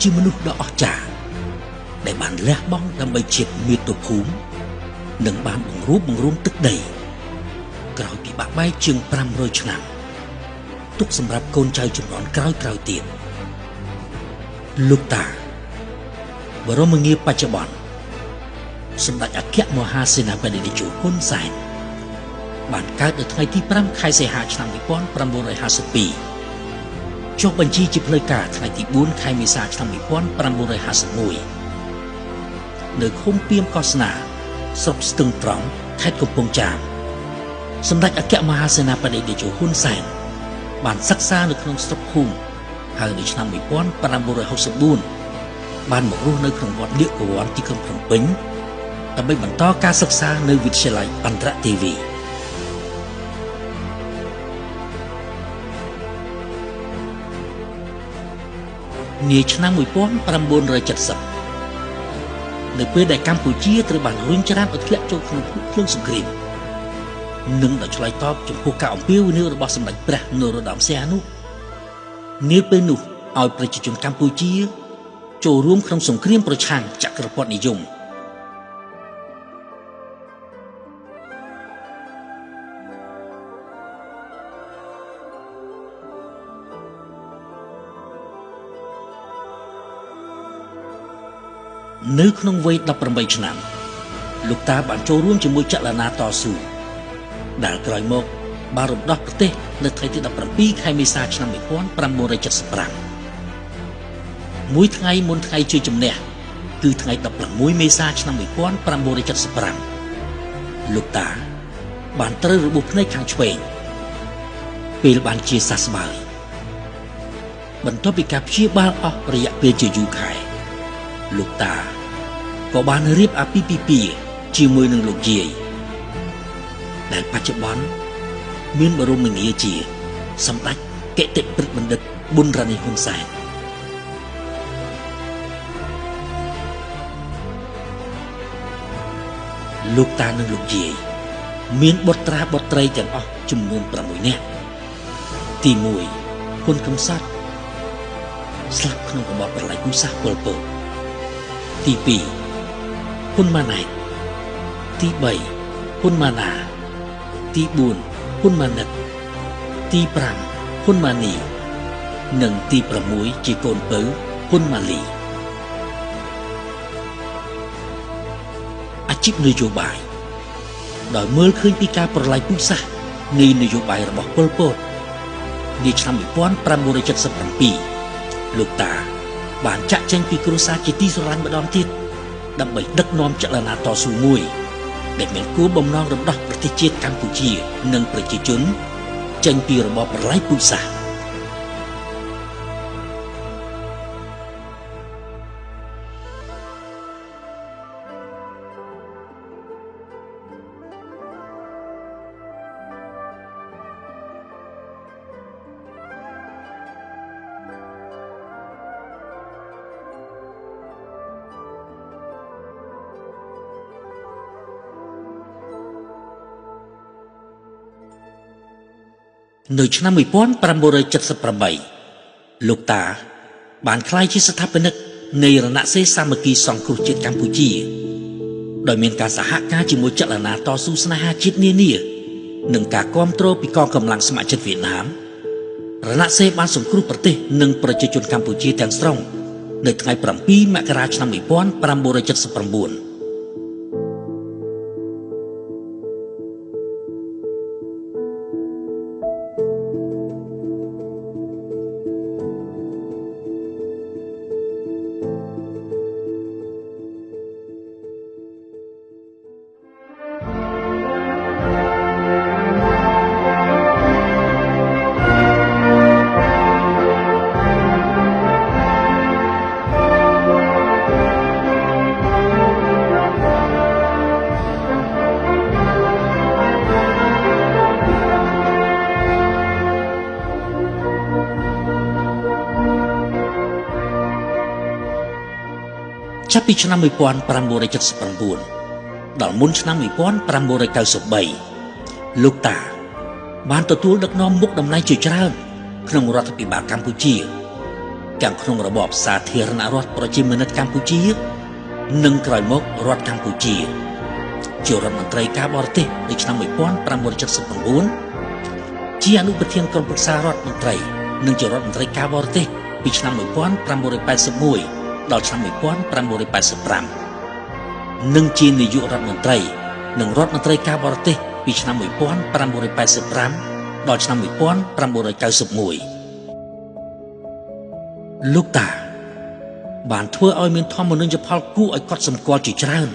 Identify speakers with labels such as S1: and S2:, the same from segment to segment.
S1: ជាមនុស្សដ៏អស្ចារ្យដែលបានលះបង់ដើម្បីជាតិមាតុភូមិនិងបានបង្រួបបង្រួមទឹកដីក្រោយពីបាក់បែកជាង500ឆ្នាំទុកសម្រាប់កូនចៅជំនាន់ក្រោយៗទៀតលោកតាបរមងារបច្ចុប្បន្នសម្ដេចអគ្គមហាសេនាបតីតេជោហ៊ុនសែនបានកើតនៅថ្ងៃទី5ខែសីហាឆ្នាំ1952ចុះបញ្ជីជាផ្លូវការថ្ងៃទី4ខែមេសាឆ្នាំ1951នៅឃុំពីមកោសនាស្រុកស្ទឹងត្រង់ខេត្តកំពង់ចាមសម្ដេចអគ្គមហាសេនាបតីតេជោហ៊ុនសែនបានសិក្សានៅក្នុងស្រុកភូមិហើយនៅឆ្នាំ1964បានមករស់នៅក្នុងវត្តលៀកកវ័នទីក្រុងភ្នំពេញដើម្បីបន្តការសិក្សានៅវិទ្យាល័យអន្តរទេវីនាឆ្នាំ1970នៅពេលដែលកម្ពុជាត្រូវបានរុញច្រានឲ្យធ្លាក់ចូលក្នុងភ្លើងសង្គ្រាមនិងដោយឆ្លើយតបចំពោះការអំពាវនាវរបស់សម្ដេចព្រះនរោត្តមសីហនុនាពេលនោះឲ្យប្រជាជនកម្ពុជាចូលរួមក្នុងសង្គ្រាមប្រឆាំងចក្រពត្តិនិយមនៅក្នុងវ័យ18ឆ្នាំលោកតាបានចូលរួមជាមួយចលនាតស៊ូដែលក្រោយមកបានរំដោះប្រទេសនៅថ្ងៃទី17ខែមេសាឆ្នាំ1975មួយថ្ងៃមុនថ្ងៃជ័យជំនះគឺថ្ងៃ16មេសាឆ្នាំ1975លោកតាបានត្រូវរបួសភ្នែកខាងឆ្វេងពេលបានជាសះស្បើយបន្ទាប់ពីការព្យាបាលអស់រយៈពេលជាយូរខែលោកតាក៏បានរៀបអាពាហ៍ពិពាហ៍ជាមួយនឹងលោកយាយដែលបច្ចុប្បន្នមានបរមងារជាសម្ដេចគតិព្រឹទ្ធបណ្ឌិតប៊ុនរ៉ានីហ៊ុនសែនលោកតានិងលោកយាយមានបុត្រាបុត្រីទាំងអស់ចំនួន6នាក់ទី1ហ៊ុនកំសត់ស្លាប់ក្នុងរបបប្រល័យពូជសាសន៍ប៉ុលពតទី2ហ៊ុនម៉ាណែតទី3ហ៊ុនម៉ាណាទី4ហ៊ុនម៉ាណិតទី5ហ៊ុនម៉ានីនិងទី6ជាកូនពៅហ៊ុនម៉ាលីអាជីពនយោបាយដោយមើលឃើញពីការប្រល័យពូជសាសន៍នៃនយោបាយរបស់ប៉ុលពតនាឆ្នាំ1977លោកតាបានចាក់ចែងពីគ្រួសារជាទីស្រឡាញ់ម្ដងទៀតដើម្បីដឹកនាំចលនាតស៊ូមួយដែលមានគោលបំណងរំដោះប្រទេសជាតិកម្ពុជានិងប្រជាជនចេញពីរបបប្រល័យពូជសាសន៍នៅឆ្នាំ1978លោកតាបានក្លាយជាស្ថាបនិកនៃរណសិរ្សសាមគ្គីសង្គ្រោះជាតិកម្ពុជាដោយមានការសហការជាមួយចលនាតស៊ូស្នេហាជាតិនានានិងការគាំទ្រពីកងកម្លាំងស្ម័គ្រចិត្តវៀតណាមរណសិរ្សបានសង្គ្រោះប្រទេសនិងប្រជាជនកម្ពុជាទាំងស្រុងនៅថ្ងៃ7មករាឆ្នាំ1979ចាប់ពីឆ្នាំ1979ដល់មុនឆ្នាំ1993លោកតាបានទទួលដឹកនាំមុខតំណែងជាច្រើនក្នុងរដ្ឋាភិបាលកម្ពុជា ទាំងក្នុងរបបសាធារណរដ្ឋប្រជាមានិតកម្ពុជានិងក្រោយមករដ្ឋកម្ពុជាជារដ្ឋមន្ត្រីការបរទេសនៅឆ្នាំ1979ជាអនុប្រធានក្រុមប្រឹក្សារដ្ឋមន្ត្រីនិងជារដ្ឋមន្ត្រីការបរទេសពីឆ្នាំ1981ដល់ឆ្នាំ1985និងជានាយករដ្ឋមន្ត្រីនិងរដ្ឋមន្ត្រីការបរទេសពីឆ្នាំ1985ដល់ឆ្នាំ1991លោកតាបានធ្វើឲ្យមានធម្មនុញ្ញផលគួរឲ្យកត់សម្គាល់ជាច្រើន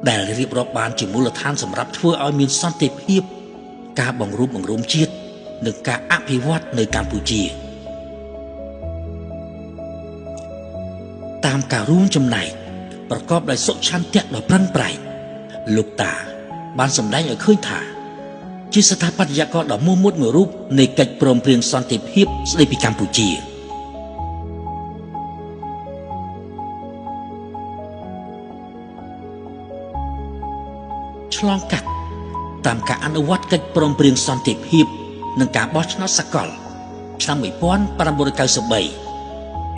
S1: ដែលរៀបរាប់បានជាមូលដ្ឋានសម្រាប់ធ្វើឲ្យមានសន្តិភាពការបង្រួបបង្រួមជាតិនិងការអភិវឌ្ឍនៅកម្ពុជាតាមការរួមចំណែកប្រកបដោយសុឆន្ទៈដ៏ប្រឹងប្រែងលោកតាបានសម្ដែងឲ្យឃើញថាជាស្ថាបត្យករដ៏មោះមុតមួយរូបនៃកិច្ចព្រមព្រៀងសន្តិភាពស្តីពីកម្ពុជាឆ្លងកាត់តាមការអនុវត្តកិច្ចព្រមព្រៀងសន្តិភាពនិងការបោះឆ្នោតសកលឆ្នាំ1993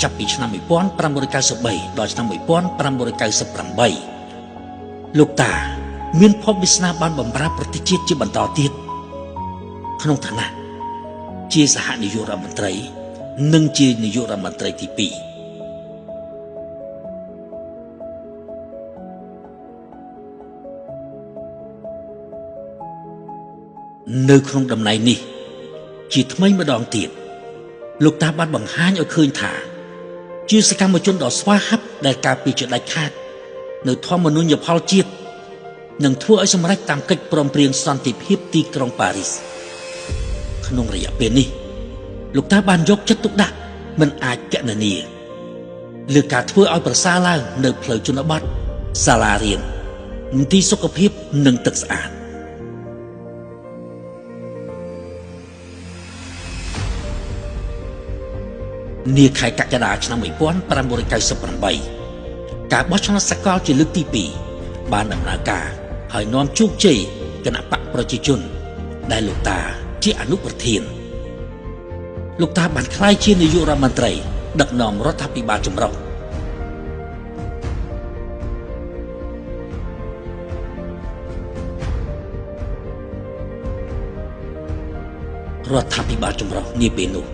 S1: ចាប់ពីឆ្នាំ1993ដល់ឆ្នាំ1998លោកតាមានភពវាសនាបានបម្រើប្រទេសជាតិជាបន្តទៀតក្នុងឋានៈជាសហនាយករដ្ឋមន្ត្រីនិងជានាយករដ្ឋមន្ត្រីទី2នៅក្នុងតំណែងនេះជាថ្មីម្ដងទៀតលោកតាបានបង្ហាញឲ្យឃើញថាជាសកម្មជនដ៏ស្វាហាប់ដែលការពារជាដាច់ខាតនៅធម្មនុញ្ញផលជាតិនិងធ្វើឲ្យសម្រេចតាមកិច្ចព្រមព្រៀងសន្តិភាពទីក្រុងប៉ារីសក្នុងរយៈពេលនេះលោកតាបានយកចិត្តទុកដាក់មិនអាចគណនាលើការធ្វើឲ្យប្រសើរឡើងនៅផ្លូវជនបទសាលារៀនមន្ទីរសុខភាពនិងទឹកស្អាតនាខែកក្កដាឆ្នាំ1998ការបោះឆ្នោតសកលជាលើកទី2បានដំណើរការហើយនាំជោគជ័យគណៈបកប្រជាជនដែលលោកតាជាអនុប្រធានលោកតាបានក្លាយជានាយករដ្ឋមន្ត្រីដឹកនាំរដ្ឋាភិបាលចម្រុះរដ្ឋាភិបាលចម្រុះនាពេលនោះ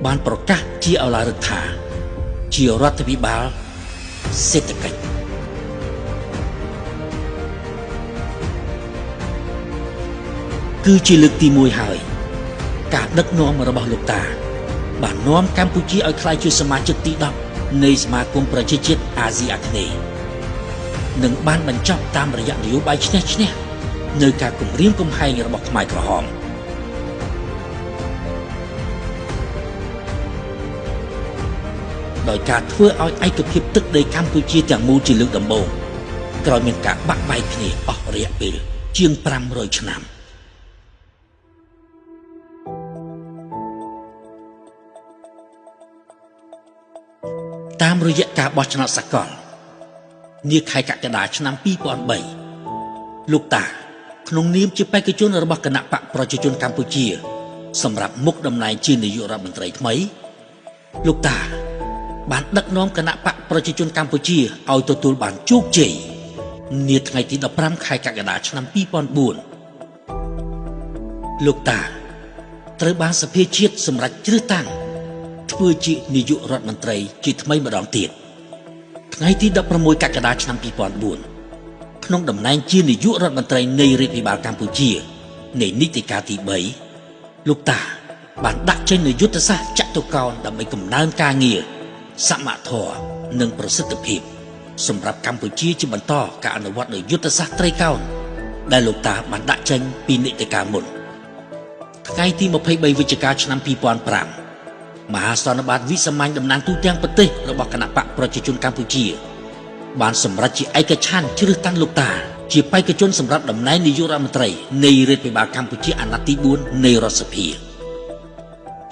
S1: បានប្រកាសជាឱឡារិកថាជារដ្ឋាភិបាលសេដ្ឋកិច្ចគឺជាលើកទី1ហើយការដឹកនាំរបស់លោកតាបាននាំកម្ពុជាឲ្យក្លាយជាសមាជិកទី10នៃសមាគមប្រជាជាតិអាស៊ីអាគ្នេយ៍និងបានបញ្ចប់តាមរយៈនយោបាយឈ្នះឈ្នះនៅការគំរាមកំហែងរបស់ខ្មែរក្រហមដោយការធ្វើឲ្យឯកភាពទឹកដីកម្ពុជាទាំងមូលជាលើកដំបូងក្រោយមានការបាក់បែកគ្នាអស់រយៈពេលជាង500ឆ្នាំតាមរយៈការបោះឆ្នោតសកលនាខែកក្កដាឆ្នាំ2003លោកតាក្នុងនាមជាបេក្ខជនរបស់គណៈបកប្រជាជនកម្ពុជាសម្រាប់មុខតំណែងជានាយករដ្ឋមន្ត្រីថ្មីលោកតាបានដឹកនាំគណៈបកប្រជាជនកម្ពុជាឲ្យទទួលបានជោគជ័យនាថ្ងៃទី15ខែកក្កដាឆ្នាំ2004លោកតាត្រូវបានសភាជាតិសម្រេចជ្រើសតាំងធ្វើជានាយករដ្ឋមន្ត្រីជាថ្មីម្ដងទៀតថ្ងៃទី16កក្កដាឆ្នាំ2004ក្នុងតំណែងជានាយករដ្ឋមន្ត្រីនៃរដ្ឋាភិបាលកម្ពុជានៃនីតិកាលទី3លោកតាបានដាក់ចេញនូវយុទ្ធសាស្ត្រចតុកោណដើម្បីកំណើនការងារសមធម៌និងប្រសិទ្ធភាពសម្រាប់កម្ពុជាជាបន្តការអនុវត្តនូវយុទ្ធសាស្ត្រត្រីកោណដែលលោកតាបានដាក់ចេញពីនីតិកាលមុនថ្ងៃទី23វិច្ឆិកាឆ្នាំ2005មហាសន្និបាតវិសាមញ្ញតំណាងទូទាំងប្រទេសរបស់គណៈបកប្រជាជនកម្ពុជាបានសម្រេចជាឯកច្ឆន្ទជ្រើសតាំងលោកតាជាបេក្ខជនសម្រាប់តំណែងនាយករដ្ឋមន្ត្រីនៃរដ្ឋាភិបាលកម្ពុជាអាណត្តិទី4នៃរដ្ឋសភា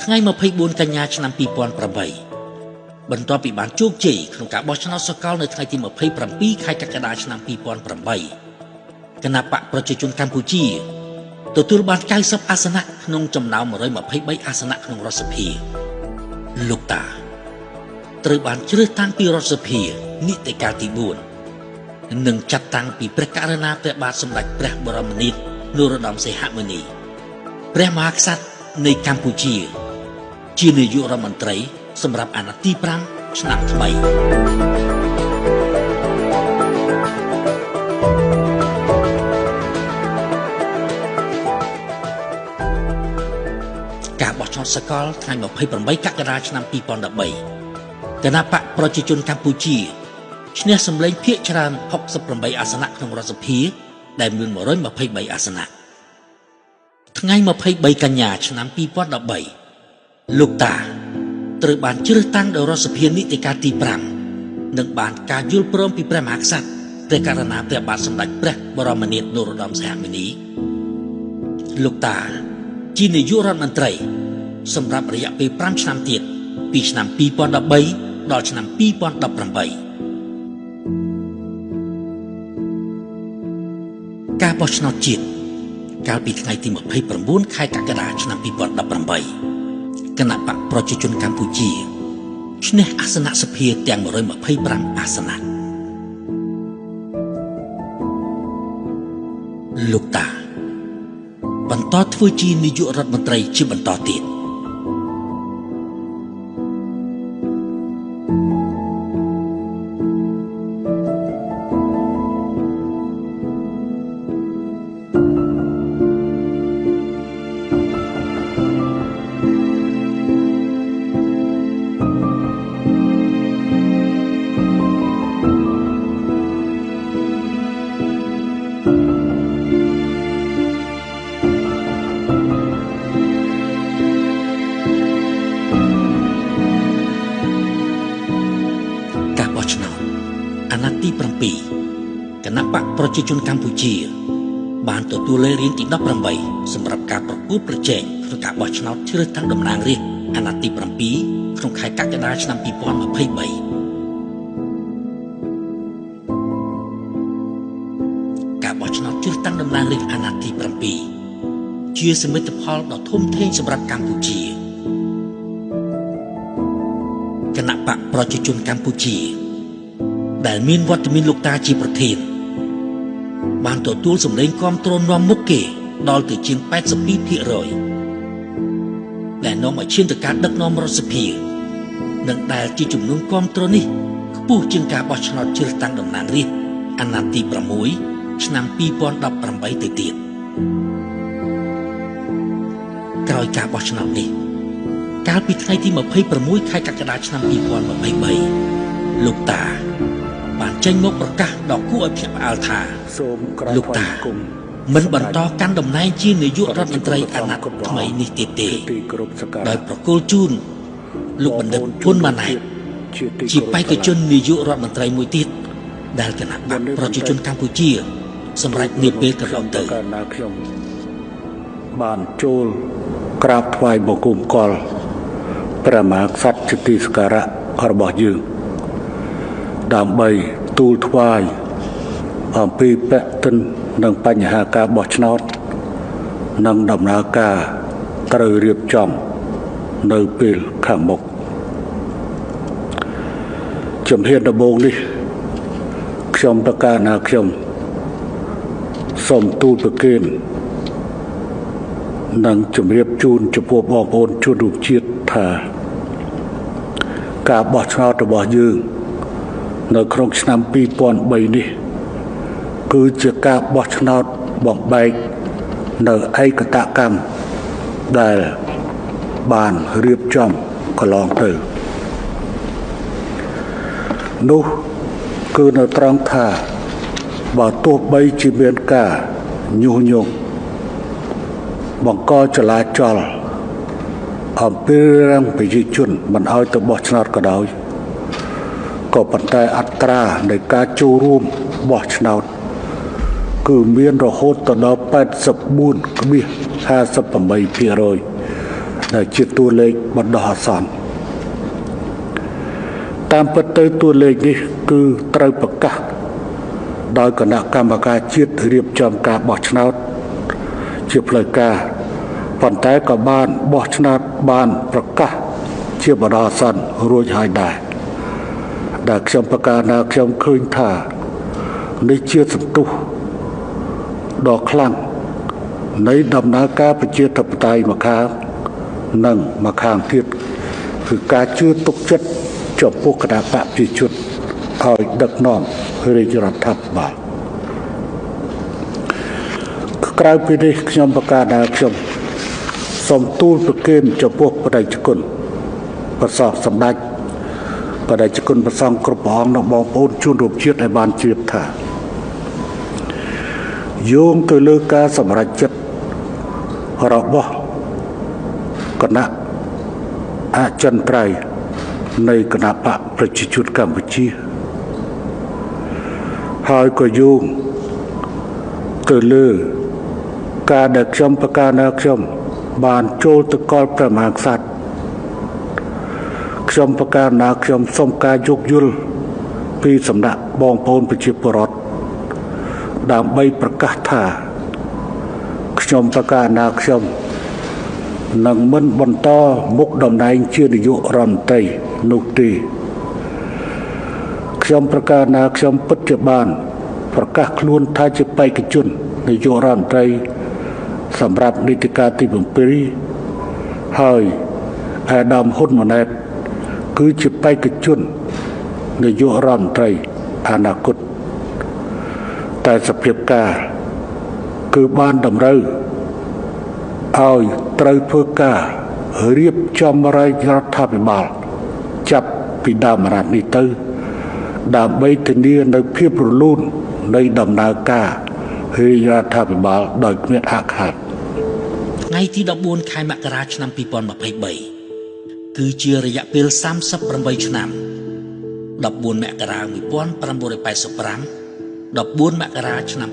S1: ថ្ងៃ24កញ្ញាឆ្នាំ2008បន្ទាប់ពីបានជោគជ័យក្នុងការបោះឆ្នោតសកលនៅថ្ងៃទី27ខែកក្កដាឆ្នាំ2008គណៈបកប្រជាជនកម្ពុជាទទួលបាន90អាសនៈក្នុងចំណោម123អាសនៈក្នុងរដ្ឋសភា លោកតាត្រូវបានជ្រើសតាំងពីរដ្ឋសភានីតិកាលទី4និងចាត់តាំងពីព្រះករុណាព្រះបាទសម្ដេចព្រះបរមនាថនរោត្តមសីហមុនីព្រះមហាក្សត្រនៃកម្ពុជាជានាយករដ្ឋមន្ត្រីសម្រាប់អាណត្តិទី5ឆ្នាំថ្មីការបោះឆ្នោតសកលថ្ងៃ28កក្កដាឆ្នាំ2013គណបកប្រជាជនកម្ពុជាឈ្នះសម្លេងភាគច្រើន68អាសនៈក្នុងរដ្ឋសភាដែលមាន123អាសនៈថ្ងៃ23កញ្ញាឆ្នាំ2013លោកតាត្រូវបានជ្រើសតាំងដោយរដ្ឋសភានីតិកាលទី5និងបានការយល់ព្រមពីព្រះមហាក្សត្រព្រះករុណាព្រះបាទសម្ដេចព្រះបរមនាថនរោត្តមសីហមុនីលោកតាជានាយករដ្ឋមន្ត្រីសម្រាប់រយៈពេល5ឆ្នាំទៀតពីឆ្នាំ2013ដល់ឆ្នាំ2018ការបោះឆ្នោតជាតិកាលពីថ្ងៃទី29ខែកក្កដាឆ្នាំ2018គណបកប្រជាជនកម្ពុជាឈ្នះអាសនៈសភាទាំង125អាសនៈលោកតាបន្តធ្វើជានាយករដ្ឋមន្ត្រីជាបន្តទៀតអាណត្តិទី7គណបកប្រជាជនកម្ពុជាបានទទួលលេខរៀងទី18សម្រាប់ការប្រកួតប្រជែងក្នុងការបោះឆ្នោតជ្រើសតាំងតំណាងរាស្ត្រអាណត្តិទី7ក្នុងខែកក្កដាឆ្នាំ2023ការបោះឆ្នោតជ្រើសតាំងតំណាងរាស្ត្រអាណត្តិទី7ជាសមិទ្ធផលដ៏ធំធេងសម្រាប់កម្ពុជាគណបកប្រជាជនកម្ពុជាដែលមានវត្តមានលោកតាជាប្រធានបានទទួលសម្លេងគាំទ្រនាំមុខគេដល់ទៅជាង 82% ដែលនាំឲ្យឈានទៅការដឹកនាំរដ្ឋសភានិងដែលជាចំនួនគាំទ្រនេះខ្ពស់ជាងការបោះឆ្នោតជ្រើសតាំងតំណាងរាស្ត្រអាណត្តិទី6ឆ្នាំ2018ទៅទៀតក្រោយការបោះឆ្នោតនេះកាលពីថ្ងៃទី26ខែកក្កដាឆ្នាំ2023លោកតាបានចេញមកប្រកាសដល់គួរឲ្យភ្ញាក់ផ្អើលថាលោកតាមិនបន្តកាន់តំណែងជានាយករដ្ឋមន្ត្រីអាណត្តិថ្មីនេះទៀតទេដោយប្រគល់ជូនលោកបណ្ឌិតហ៊ុនម៉ាណែតជាបេក្ខជននាយករដ្ឋមន្ត្រីមួយទៀតដែលគណៈបកប្រជាជនកម្ពុជាសម្រាប់នាពេលកន្លងទៅ
S2: ខ្ញុំបានចូលក្រាបថ្វាយបង្គំកលព្រះមហាក្សត្រជាទីសក្ការៈរបស់យើងដើម្បីទូលថ្វាយអំពីពាក់ទិននិងបញ្ហាការបោះឆ្នោតនិងដំណើរការត្រូវរៀបចំនៅពេលខាងមុខជំហានដំបូងនេះខ្ញុំប្រកាសថាខ្ញុំសូមទូលប្រគេននិងជម្រាបជូនចំពោះបងប្អូនជនរួមជាតិថាការបោះឆ្នោតរបស់យើងនៅក្នុងឆ្នាំ2003នេះគឺជាការបោះឆ្នោតបំបែកនៅឯកតកម្មដែលបានរៀបចំកន្លងទៅនោះគឺនៅត្រង់ថាបើទោះបីជាមានការញុះញង់បង្កចលាចលអំពីរឿងប្រជាជនមិនឲ្យទៅបោះឆ្នោតក៏ដោយក៏ប៉ុន្តែអត្រានៃការចូលរួមបោះឆ្នោតគឺមានរហូតដល់ 84.58% ដែលជាតួលេខបណ្ដោះអាសន្នតាមពិតទៅតួលេខនេះគឺត្រូវប្រកាសដោយគណៈកម្មការជាតិរៀបចំការបោះឆ្នោតជាផ្លូវការប៉ុន្តែក៏បានបោះឆ្នោតបានប្រកាស ជាបដសន្នរួចហើយដែរដែលខ្ញុំប្រកាសថាខ្ញុំឃើញថានេះជាសន្ទុះដ៏ខ្លាំងនៃដំណើរការប្រជាធិបតេយ្យម្ខាងនិងម្ខាងទៀតគឺការជឿទុកចិត្តចំពោះគណៈបកប្រជាជនឲ្យដឹកនាំរាជរដ្ឋាភិបាលក្រៅពីនេះខ្ញុំប្រកាសថាខ្ញុំសូមទូលប្រគេនចំពោះបដិជគុណប្រសពសម្ដេចបដិជគុណព្រះសង្ឃគ្រប់ព្រះអង្គនិងបងប្អូនជនរួមជាតិឲ្យបានជ្រាបថាយោងទៅលើការសម្រេចចិត្តរបស់គណៈអចិន្ត្រៃយ៍នៃគណៈបកប្រជាជនកម្ពុជាហើយក៏យោងទៅលើការដែលខ្ញុំប្រកាសថាខ្ញុំបានចូលទៅកល់ព្រះមហាក្សត្រខ្ញុំប្រកាសថាខ្ញុំសូមការយោគយល់ពីសំណាក់បងប្អូនប្រជាពលរដ្ឋដើម្បីប្រកាសថាខ្ញុំប្រកាសថាខ្ញុំនឹងមិនបន្តមុខតំណែងជានាយករដ្ឋមន្ត្រីនោះទេខ្ញុំប្រកាសថាខ្ញុំពិតជាបានប្រកាសខ្លួនថាជាបេក្ខជននាយករដ្ឋមន្ត្រីសម្រាប់នីតិកាលទី7ហើយអាដាមហ៊ុនម៉ាណែតគឺជាបេក្ខជននាយករដ្ឋមន្ត្រីអនាគតតែសភាពការគឺបានតម្រូវឲ្យត្រូវធ្វើការរៀបចំរាជរដ្ឋាភិបាលចាប់ពីដើមរដ្ឋនេះទៅដើម្បីធានានៅភាពរលូននៃដំណើរការរាជរដ្ឋាភិបាលដោយគ្មានអាខាត
S1: ថ្ងៃទី14ខែមករាឆ្នាំ2023គឺជារយៈពេល38ឆ្នាំ14មករា1985 14មករាឆ្នាំ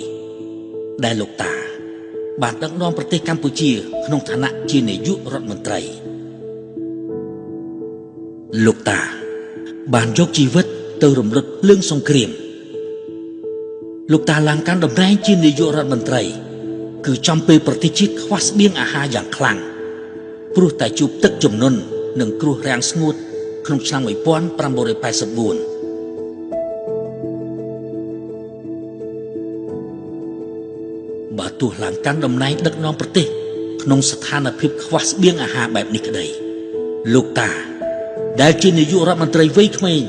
S1: 2022ដែលលោកតាបានដឹកនាំប្រទេសកម្ពុជាក្នុងឋានៈជានាយករដ្ឋមន្ត្រីលោកតាបានយកជីវិតទៅរំលត់ភ្លើងសង្គ្រាមលោកតាឡើងកាន់តំណែងជានាយករដ្ឋមន្ត្រីគឺចំពេលប្រទេសជាតិខ្វះស្បៀងអាហារយ៉ាងខ្លាំងព្រោះតែជួបទឹកជំនន់និងគ្រោះរាំងស្ងួតក្នុងឆ្នាំ1984បើទោះឡើងកាន់តំណែងដឹកនាំប្រទេសក្នុងស្ថានភាពខ្វះស្បៀងអាហារបែបនេះក្តីលោកតាដែលជានាយករដ្ឋមន្ត្រីវ័យក្មេង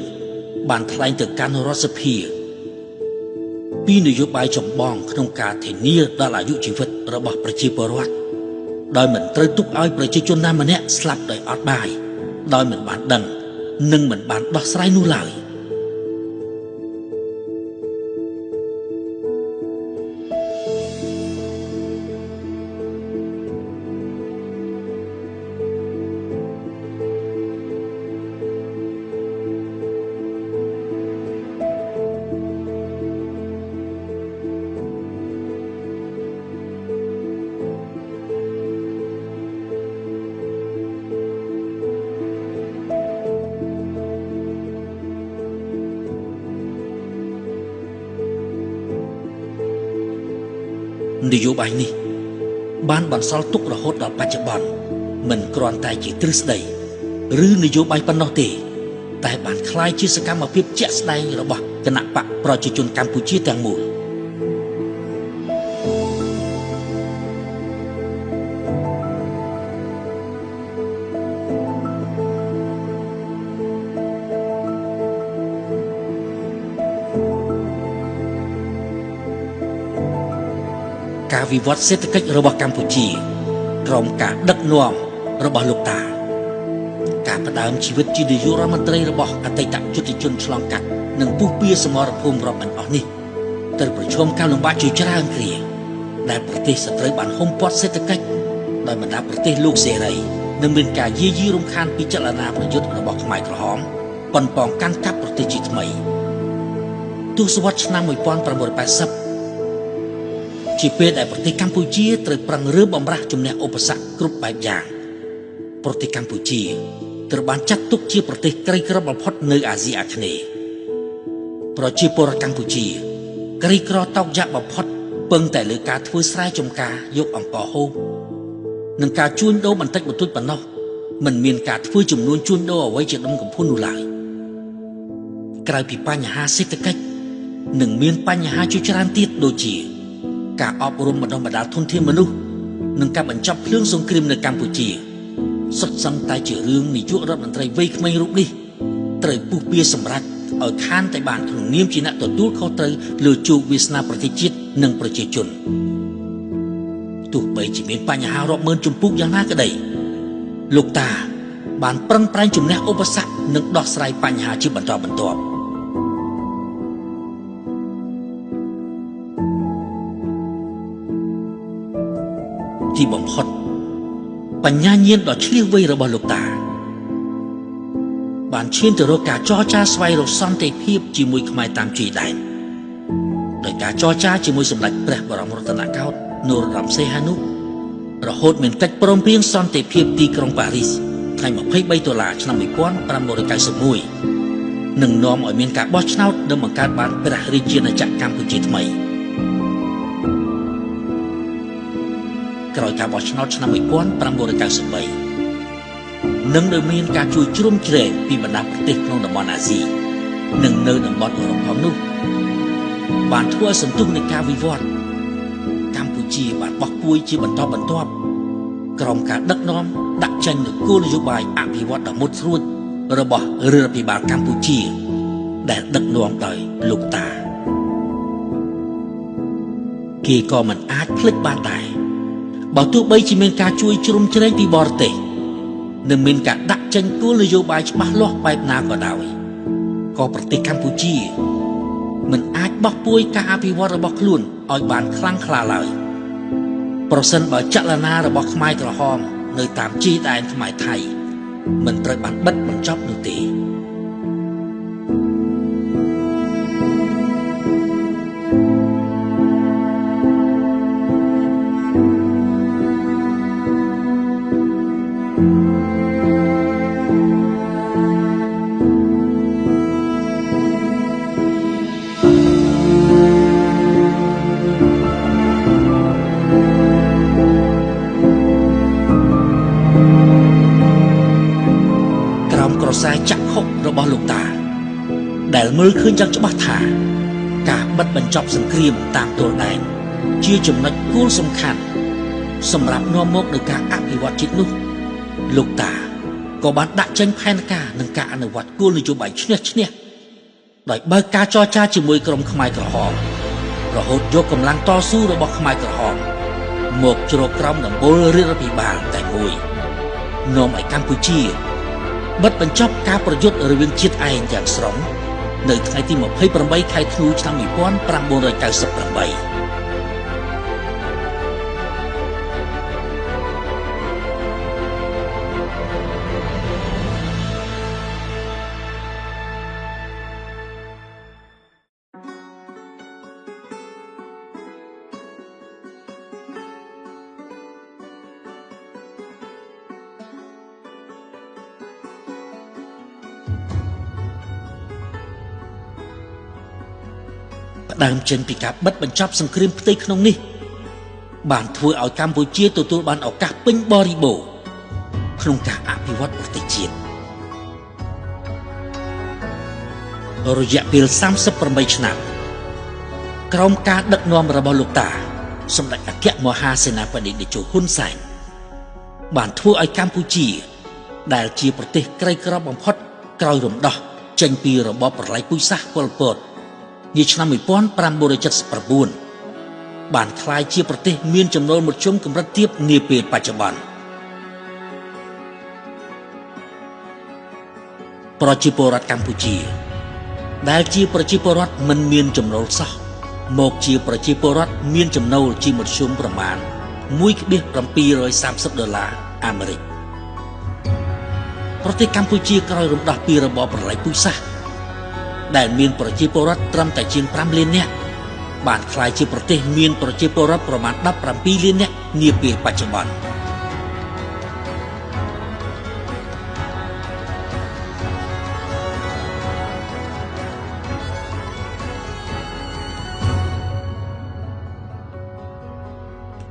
S1: បានថ្លែងទៅកាន់រដ្ឋសភាពីនយោបាយចម្បងក្នុងការធានាដល់អាយុជីវិតរបស់ប្រជាពលរដ្ឋដោយមិនត្រូវទុកឲ្យប្រជាជនណាម្នាក់ស្លាប់ដោយអត់បាយដោយមិនបានដឹងនិងមិនបានដោះស្រាយនោះឡើយនយោបាយនេះបានបន្សល់ទុករហូតដល់បច្ចុប្បន្នមិនគ្រាន់តែជាទ្រឹស្ដីឬនយោបាយប៉ុណ្ណោះទេតែបានក្លាយជាសកម្មភាពជាក់ស្ដែងរបស់គណបក្សប្រជាជនកម្ពុជាទាំងមូលការវិវត្តសេដ្ឋកិច្ចរបស់កម្ពុជាក្រោមការដឹកនាំរបស់លោកតាការផ្ដើមជីវិតជានាយករដ្ឋមន្ត្រីរបស់អតីតយុទ្ធជនឆ្លងកាត់និងពុះពៀសមរភូមិរាប់មិនអស់នេះត្រូវប្រឈមការលំបាកជាច្រើនគ្រាដែលប្រទេសសត្រូវបានហុំព័ទ្ធសេដ្ឋកិច្ចដោយបណ្ដាប្រទេសលោកសេរីនិងមានការយាយីរំខានពីចលនាប្រយុទ្ធរបស់ខ្មែរក្រហមប៉ុនប៉ងកាន់កាប់ប្រទេសជាថ្មីទសវត្សរ៍ឆ្នាំ1980ជាពេលដែលប្រទេសកម្ពុជាត្រូវប្រឹងរើបំរាស់ជំនះឧបសគ្គគ្រប់បែបយ៉ាងប្រទេសកម្ពុជាត្រូវបានចាត់ទុកជាប្រទេសក្រីក្របំផុតនៅអាស៊ីអាគ្នេយ៍ប្រជាពលរដ្ឋកម្ពុជាក្រីក្រតោកយ៉ាក់បំផុតពឹងតែលើការធ្វើស្រែចម្ការយកអង្ករហូបនិងការជួញដូរបន្តិចបន្តួចប៉ុណ្ណោះ មិនមានការធ្វើចំនួនជួញដូរអ្វីជាដុំកំភួននោះឡើយក្រៅពីបញ្ហាសេដ្ឋកិច្ចនិងមានបញ្ហាជាច្រើនទៀតដូចជាការអប់រំបណ្ដុះបណ្ដាលធនធានមនុស្សនិងការបញ្ចប់ភ្លើងសង្គ្រាមនៅកម្ពុជាសុទ្ធសឹងតែជារឿងនាយករដ្ឋមន្ត្រីវ័យក្មេងរូបនេះត្រូវពុះពៀសម្រាប់ឲ្យខានតែបានក្នុងនាមជាអ្នកទទួលខុសត្រូវលើជោគវាសនាប្រទេសជាតិនិងប្រជាជនទោះបីជាមានបញ្ហារាប់ម៉ឺនជំពូកយ៉ាងណាក្តីលោកតាបានប្រឹងប្រែងជំនះឧបសគ្គនិងដោះស្រាយបញ្ហាជាបន្តបន្ទាប់ទីបំផុតបញ្ញាញាណដ៏ឆ្លៀសវៃរបស់លោកតាបានឈានទៅរកការចរចាស្វែងរកសន្តិភាពជាមួយខ្មែរតាមជ័យដែនដោយការចរចាជាមួយសម្ដេចព្រះបរមរតនកោដ្ឋនរោត្តមសីហនុរហូតមានកិច្ចព្រមព្រៀងសន្តិភាពទីក្រុងប៉ារីសថ្ងៃ$23ឆ្នាំ1991នឹងនាំឲ្យមានការបោះឆ្នោតដើម្បីបង្កើតបានព្រះរាជាណាចក្រកម្ពុជាថ្មីក្រោយការបោះឆ្នោតឆ្នាំ1993និងដោយមានការជួយជ្រោមជ្រែងពីបណ្ដាប្រទេសក្នុងតំបន់អាស៊ីនិងនៅតំបន់អឺរ៉ុបផងនោះបានធ្វើឲ្យសន្ទុះនៃការវិវត្តកម្ពុជាបានបោះពួយជាបន្តបន្ទាប់ក្រោមការដឹកនាំដាក់ចេញនូវគោលនយោបាយអភិវឌ្ឍដ៏មុតស្រួចរបស់រដ្ឋាភិបាលកម្ពុជាដែលដឹកនាំដោយលោកតាគេក៏មិនអាចភ្លេចបានដែរបើទោះបីជាមានការជួយជ្រោមជ្រែងពីបរទេសនិងមានការដាក់ចេញគោលនយោបាយច្បាស់លាស់បែបណាក៏ដោយក៏ប្រទេសកម្ពុជាមិនអាចបោះពួយការអភិវឌ្ឍរបស់ខ្លួនឲ្យបានខ្លាំងក្លាឡើយប្រសិនបើចលនារបស់ខ្មែរក្រហមនៅតាមជ័យដែនខ្មែរថៃមិនត្រូវបានបិទបញ្ចប់នោះទេក្រសែចក្ខុរបស់លោកតាដែលមើលឃើញយ៉ាងច្បាស់ថាការបិទបញ្ចប់សង្គ្រាមតាមទល់ដែនជាចំណុចគោលសំខាន់សម្រាប់នាំមកនូវការអភិវឌ្ឍជាតិនោះលោកតាក៏បានដាក់ចេញផែនការនិងការអនុវត្តគោលនយោបាយឈ្នះឈ្នះដោយបើកការចរចាជាមួយក្រុមខ្មែរក្រហមរហូតយកកម្លាំងតស៊ូរបស់ខ្មែរក្រហមមកជ្រកក្រោមដំបូលរដ្ឋាភិបាលតែមួយនាំឲ្យកម្ពុជាបិទបញ្ចប់ការប្រយុទ្ធរវាងជាតិឯងទាំងស្រុងនៅថ្ងៃទី28ខែធ្នូឆ្នាំ1998ដើមចេញពីការបិទបញ្ចប់សង្គ្រាមផ្ទៃក្នុងនេះបានធ្វើឲ្យកម្ពុជាទទួលបានឱកាសពេញបរិបូរណ៍ក្នុងការអភិវឌ្ឍប្រទេសជាតិរយៈពេល38ឆ្នាំក្រោមការដឹកនាំរបស់លោកតាសម្ដេចអគ្គមហាសេនាបតីតេជោហ៊ុនសែនបានធ្វើឲ្យកម្ពុជាដែលជាប្រទេសក្រីក្របំផុតក្រោយរំដោះចេញពីរបបប្រល័យពូជសាសន៍ប៉ុលពតនាឆ្នាំ1979បានក្លាយជាប្រទេសមានចំណូលមធ្យមកម្រិតទាបនាពេលបច្ចុប្បន្នប្រជាពលរដ្ឋកម្ពុជាដែលជាប្រជាពលរដ្ឋមិនមានចំណូលសោះមកជាប្រជាពលរដ្ឋមានចំណូលជាមធ្យមប្រមាណ$1.730អាមេរិកប្រទេសកម្ពុជាក្រោយរំដោះពីរបបប្រល័យពូជសាសន៍ដែលមានប្រជាពលរដ្ឋត្រឹមតែជាង5លាននាក់បានក្លាយជាប្រទេសមានប្រជាពលរដ្ឋប្រមាណ17លាននាក់នាពេលបច្ចុប្បន្ន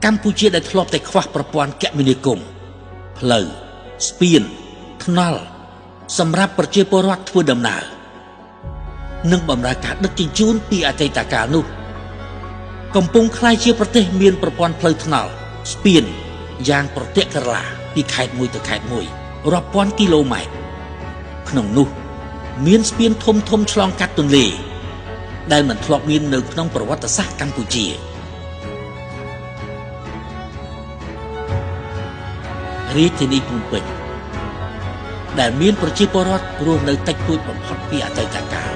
S1: កម្ពុជាដែលធ្លាប់តែខ្វះប្រព័ន្ធគមនាគមន៍ផ្លូវ ស្ពានថ្នល់សម្រាប់ប្រជាពលរដ្ឋធ្វើដំណើរនិងបម្រើការដឹកជញ្ជូនពីអតីតកាលនោះកំពុងក្លាយជាប្រទេសមានប្រព័ន្ធផ្លូវថ្នល់ស្ពានយ៉ាងប្រទាក់ក្រឡាពីខេត្តមួយទៅខេត្តមួយរាប់ពាន់គីឡូម៉ែត្រក្នុងនោះមានស្ពានធំធំឆ្លងកាត់ទន្លេដែលមិនធ្លាប់មាននៅក្នុងប្រវត្តិសាស្ត្រកម្ពុជារាជធានីភ្នំពេញដែលមានប្រជាពលរដ្ឋរស់នៅតិចតួចបំផុតពីអតីតកាល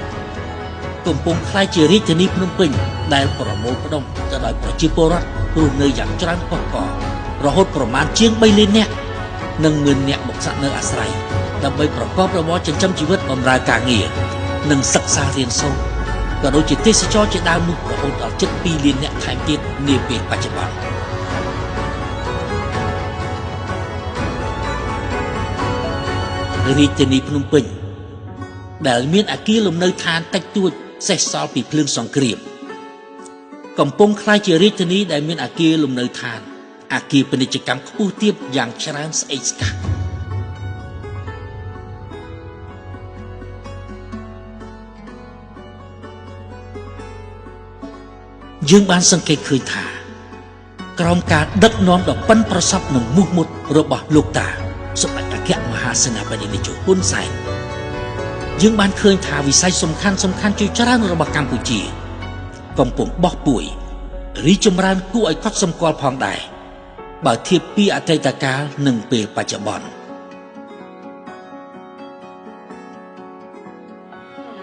S1: កំពុងក្លាយជារាជធានីភ្នំពេញដែលប្រមូលផ្ដុំទៅដោយប្រជាពលរដ្ឋរស់នៅយ៉ាងច្រើនកុះកររហូតប្រមាណជាង3លាននាក់និងមានអ្នកមកស្នាក់នៅអាស្រ័យដើម្បីប្រកបរបរចិញ្ចឹមជីវិតបម្រើការងារនិងសិក្សារៀនសូត្រក៏ដូចជាទេសចរជាដើមនោះរហូតដល់ជិត2លាននាក់ថែមទៀតនាពេលបច្ចុប្បន្នរាជធានីភ្នំពេញដែលមានអគារលំនៅឋានតិចតួចសេសសល់ពីភ្លើងសង្គ្រាមកំពុងក្លាយជារាជធានីដែលមានអគារលំនៅឋានអគារពាណិជ្ជកម្មខ្ពស់ទាបយ៉ាងច្រើនស្អេកស្កះយើងបានសង្កេតឃើញថាក្រោមការដឹកនាំដ៏ប៉ិនប្រសប់និងមោះមុតរបស់លោកតាសម្ដេចអគ្គមហាសេនាបតីនាយកហ៊ុនសែនយើងបានឃើញថាវិស័យសំខាន់ជាច្រើនរបស់កម្ពុជាកំពុងបោះពួយរីកចម្រើនគួរឲ្យកត់សម្គាល់ផងដែរបើធៀបពីអតីតកាលនិងពេលបច្ចុប្បន្ន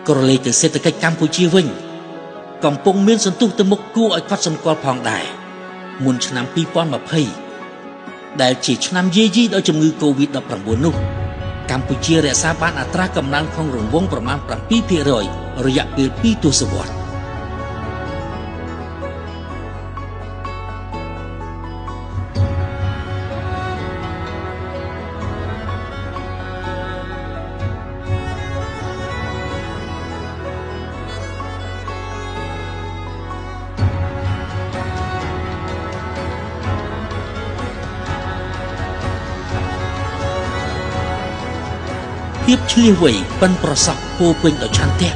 S1: ក្រឡេកទៅសេដ្ឋកិច្ចកម្ពុជាវិញកំពុងមានសន្ទុះទៅមុខគួរឲ្យកត់សម្គាល់ផងដែរមុនឆ្នាំ2020ដែលជាឆ្នាំយាយីដោយជំងឺ Covid-19 នោះកម្ពុជារក្សាបានអត្រាកំណើនក្នុងរង្វង់ប្រមាណ 7% រយៈពេល2ទសវត្សរ៍ភាពឆ្លៀសវៃប៉ិនប្រសប់ពោពេញដោយឆន្ទៈ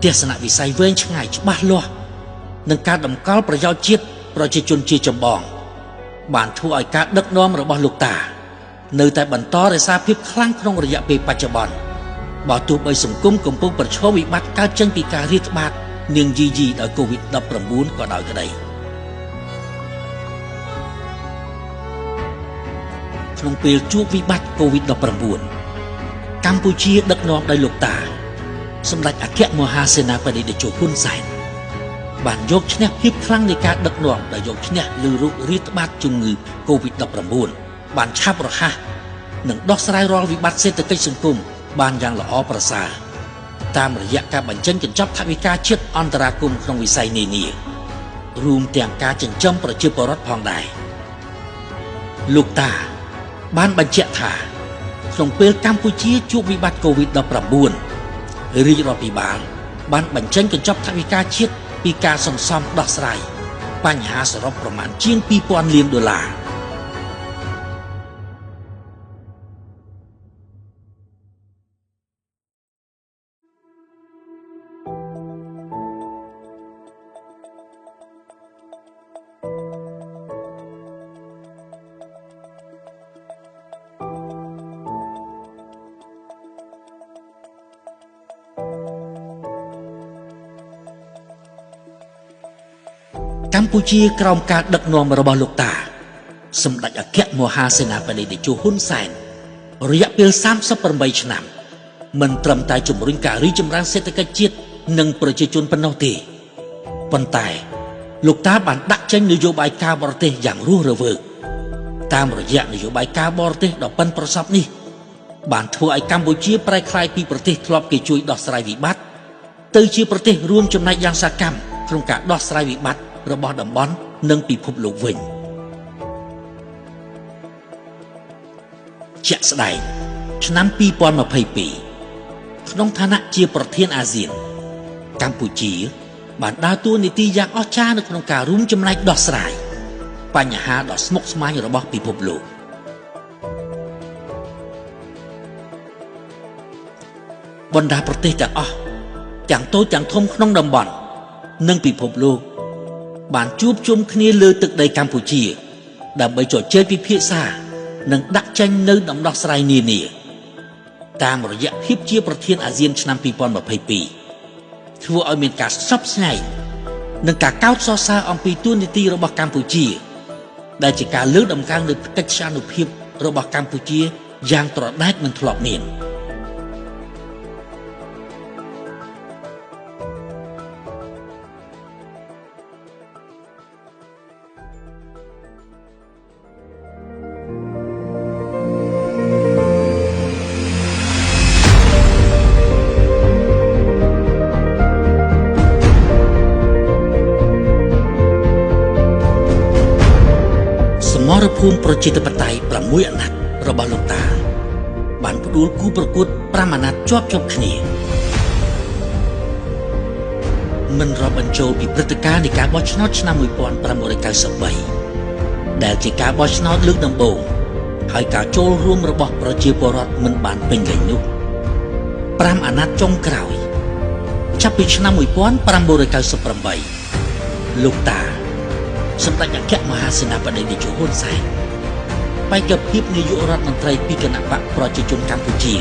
S1: ទស្សនវិស័យវែងឆ្ងាយច្បាស់លាស់និងការតម្កល់ប្រយោជន៍ជាតិប្រជាជនជាចម្បងបានធ្វើឲ្យការដឹកនាំរបស់លោកតានៅតែបន្តរក្សាភាពខ្លាំងក្នុងរយៈពេលបច្ចុប្បន្នបើទោះបីសង្គមកំពុងប្រឈមវិបត្តិកើតចេញពីការរាតត្បាតនាងយីដោយ COVID-19 ក៏ដោយក្តីក្នុងពេលជួបវិបត្តិ COVID-19 កម្ពុជាដឹកនាំដោយលោកតាសម្ដេចអគ្គមហាសេនាបតីតេជោហ៊ុនសែនបានយកឈ្នះភាពខ្លាំងនៃការដឹកនាំដោយយកឈ្នះលើโรគរាតត្បាតជំងឺ COVID-19 បានឆាប់រហ័សនិងដោះស្រាយរាល់វិបត្តិសេដ្ឋកិច្ចសង្គមបានយ៉ាងល្អប្រសើរតាមរយៈការបញ្ចេញកញ្ចប់ថវិកាជាតិអន្តរាគមន៍ក្នុងវិស័យនានារួមទាំងការចិញ្ចឹមប្រជាពលរដ្ឋផងដែរលោកតាបានបញ្ជាក់ថាក្នុងពេលកម្ពុជាជួបវិបត្តិ COVID-19 រាជរដ្ឋាភិបាលបានបញ្ចេញកញ្ចប់ថវិកាជាតិពីការសន្សំដោះស្រាយបញ្ហាសរុបប្រមាណជាង $2,000 លានកម្ពុជាក្រោមការដឹកនាំរបស់លោកតាសម្ដេចអគ្គមហាសេនាបតីតេជោហ៊ុនសែនរយៈពេល38ឆ្នាំមិនត្រឹមតែជំរុញការរីកចម្រើនសេដ្ឋកិច្ចជាតិនិងប្រជាជនប៉ុណ្ណោះទេប៉ុន្តែលោកតាបានដាក់ចេញនយោបាយការបរទេសយ៉ាងរស់រវើកតាមរយៈនយោបាយការបរទេសដ៏ប៉ិនប្រសប់នេះបានធ្វើឲ្យកម្ពុជាប្រែក្លាយពីប្រទេសធ្លាប់គេជួយដោះស្រាយវិបត្តិទៅជាប្រទេសរួមចំណែកយ៉ាងសកម្មក្នុងការដោះស្រាយវិបត្តិរបស់តំបន់និងពិភពលោកវិញជាក់ស្ដែងឆ្នាំ2022ក្នុងឋានៈជាប្រធានអាស៊ានកម្ពុជាបានដើរតួនាទីយ៉ាងអស្ចារ្យនៅក្នុងការរួមចំណែកដោះស្រាយបញ្ហាដ៏ស្មុគស្មាញរបស់ពិភពលោក បណ្ដាប្រទេសទាំងអស់ទាំងតូចទាំងធំក្នុងតំបន់និងពិភពលោកបានជួបជុំគ្នាលើទឹកដីកម្ពុជាដើម្បីជជែកពិភាក្សានិងដាក់ចេញនូវដំណោះស្រាយនានាតាមរយៈភាពជាប្រធានអាស៊ានឆ្នាំ2022ធ្វើឲ្យមានការស្ញប់ស្ញែងនិងការកោតសរសើរអំពីទួនាទីរបស់កម្ពុជាដែលជាការលើកតម្កើងនូវកិត្យានុភាពរបស់កម្ពុជាយ៉ាងត្រដែតមិនធ្លាប់មានសមរភូមិប្រជាធិបតេយ្យ6អាណត្តិរបស់លោកតាបានផ្ដួលគូប្រកួត5អាណត្តិជាប់គ្នាមិនរាប់បញ្ចូលពីព្រឹត្តិការណ៍នៃការបោះឆ្នោតឆ្នាំ1993ដែលជាការបោះឆ្នោតលើកដំបូងហើយការចូលរួមរបស់ប្រជាពលរដ្ឋមិនបានពេញលេញនោះ5អាណត្តិចុងក្រោយចាប់ពីឆ្នាំ1998លោកតាសម្ដេចអគ្គមហាសេនាបតីតេជោហ៊ុនសែនបេក្ខភាពនាយករដ្ឋមន្ត្រីពីគណៈបកប្រជាជនកម្ពុជា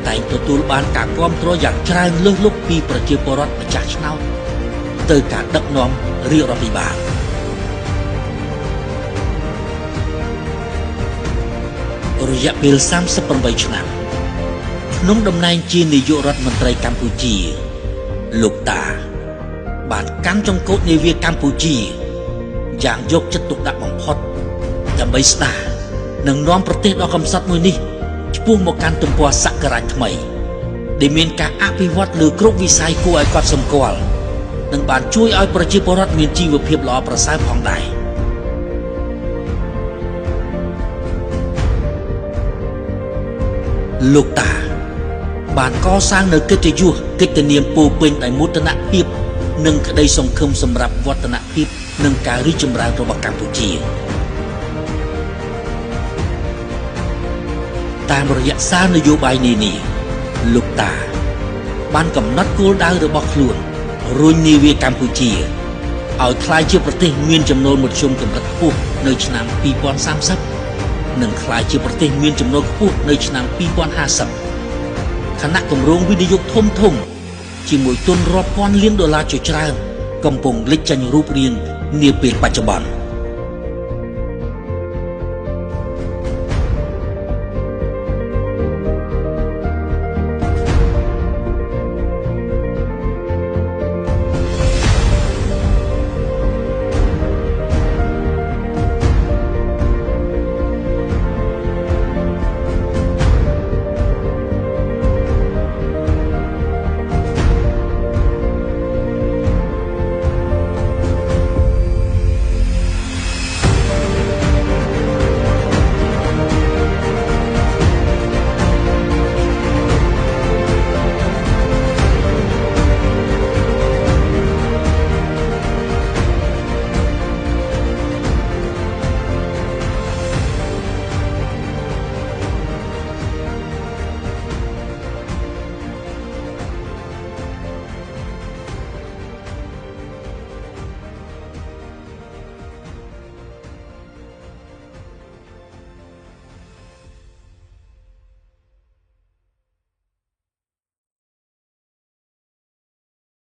S1: តែងទទួលបានការគាំទ្រយ៉ាងច្រើនលើសលប់ពីប្រជាពលរដ្ឋម្ចាស់ឆ្នោតទៅការដឹកនាំរាជរដ្ឋាភិបាលរយៈពេល38ឆ្នាំក្នុងតំណែងជានាយករដ្ឋមន្ត្រីកម្ពុជាលោកតាបានកាន់ចង្កូតនាវាកម្ពុជាយ៉ាងយកចិត្តទុកដាក់បំផុតដើម្បីស្ដារនិងនាំប្រទេសដ៏កំសត់មួយនេះឆ្ពោះមកកាន់ទំព័រសក្ការៈថ្មីដែលមានការអភិវឌ្ឍលើគ្រប់វិស័យគួរឲ្យកត់សម្គាល់និងបានជួយឲ្យប្រជាពលរដ្ឋមានជីវភាពល្អប្រសើរផងដែរលោកតាបានកសាងនូវកិត្តិយសកិត្តិនាមពោពេញដោយមោទនភាពនិងក្តីសង្ឃឹមសម្រាប់វឌ្ឍនភាពនិងការរីកចម្រើនរបស់កម្ពុជាតាមរយៈសារនយោបាយនានាលោកតាបានកំណត់គោលដៅរបស់ខ្លួនរុញនាវាកម្ពុជាឲ្យក្លាយជាប្រទេសមានចំណូលមធ្យមកម្រិតខ្ពស់នៅឆ្នាំ2030និងក្លាយជាប្រទេសមានចំណូលខ្ពស់នៅឆ្នាំ2050ខណៈគម្រោងវិនិយោគធំជាមួយទុនរាប់ពាន់លានដុល្លារជាច្រើនកំពុងលេចចេញរូបរាងនាពេលបច្ចុប្បន្ន